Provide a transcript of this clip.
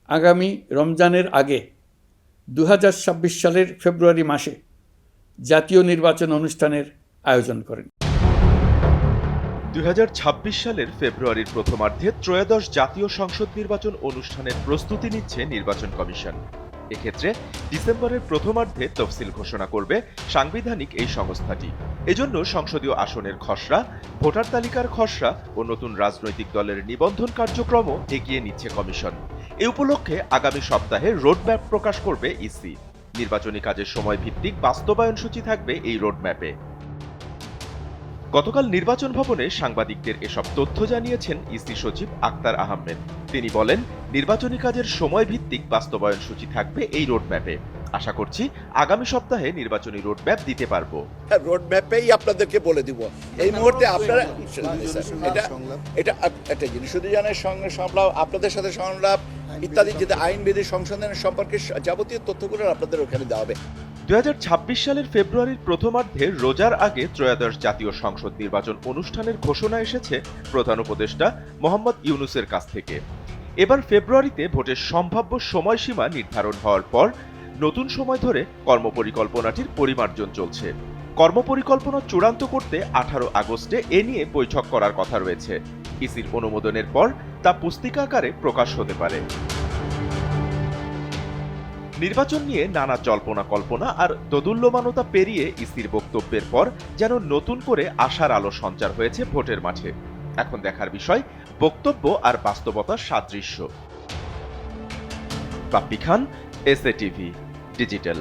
আগামী রমজানের আগে 2026 সালের ফেব্রুয়ারি মাসে জাতীয় নির্বাচন অনুষ্ঠানের আয়োজন করেন। 2026 সালের ফেব্রুয়ারির প্রথমার্ধে ত্রয়োদশ জাতীয় সংসদ নির্বাচন অনুষ্ঠানের প্রস্তুতি নিচ্ছে নির্বাচন কমিশন। এক্ষেত্রে ডিসেম্বরের প্রথমার্ধে তফসিল ঘোষণা করবে সাংবিধানিক এই সংস্থাটি। এজন্য সংসদীয় আসনের খসড়া, ভোটার তালিকার খসড়া ও নতুন রাজনৈতিক দলের নিবন্ধন কার্যক্রমও এগিয়ে নিচ্ছে কমিশন। এ উপলক্ষে আগামী সপ্তাহে রোডম্যাপ প্রকাশ করবে ইসি। নির্বাচনী কাজের সময় ভিত্তিক বাস্তবায়ন সূচি থাকবে এই রোডম্যাপে। গতকাল নির্বাচন ভবনে সাংবাদিকদের এসব তথ্য জানিয়েছেন ইসি সচিব আক্তার আহমেদ। তিনি বলেন, নির্বাচনী কাজের সময় ভিত্তিক বাস্তবায়ন সূচি থাকবে এই রোডম্যাপে। আশা করছি আগামী সপ্তাহে নির্বাচনী রোডম্যাপ দিতে পারবো। রোডম্যাপেই আপনাদেরকে বলে দিব। এই মুহূর্তে আপনারা এটা জিনিস শুধু জানের সঙ্গে সংলাপ, আপনাদের সাথে সংলাপ ইত্যাদি যেটা আইনবিধি সংশোধনের সম্পর্কে যাবতীয় তথ্যগুলো আপনাদের ওখানে দেওয়া হবে। 2026 সালের ফেব্রুয়ারির প্রথমার্ধে রোজার আগে ত্রয়োদশ জাতীয় সংসদ নির্বাচন অনুষ্ঠানের ঘোষণা এসেছে প্রধান উপদেষ্টা মোহাম্মদ ইউনূসের কাছ থেকে। এবার ফেব্রুয়ারিতে ভোটের সম্ভাব্য সময়সীমা নির্ধারণ হওয়ার পর নতুন সময় ধরে কর্মপরিকল্পনাটির পরিমার্জন চলছে। কর্মপরিকল্পনা চূড়ান্ত করতে 18 আগস্টে এ নিয়ে বৈঠক করার কথা রয়েছে। ইসির অনুমোদনের পর তা পুস্তিকা আকারে প্রকাশ হতে পারে। নির্বাচন নিয়ে নানা জল্পনা কল্পনা আর দোদুল্যমানতা পেরিয়ে ইসির বক্তব্যের পর যেন নতুন করে আশার আলো সঞ্চার হয়েছে ভোটের মাঠে। এখন দেখার বিষয় বক্তব্য আর বাস্তবতার সাদৃশ্য। বাপ্পি খান, এসএ টিভি ডিজিটাল।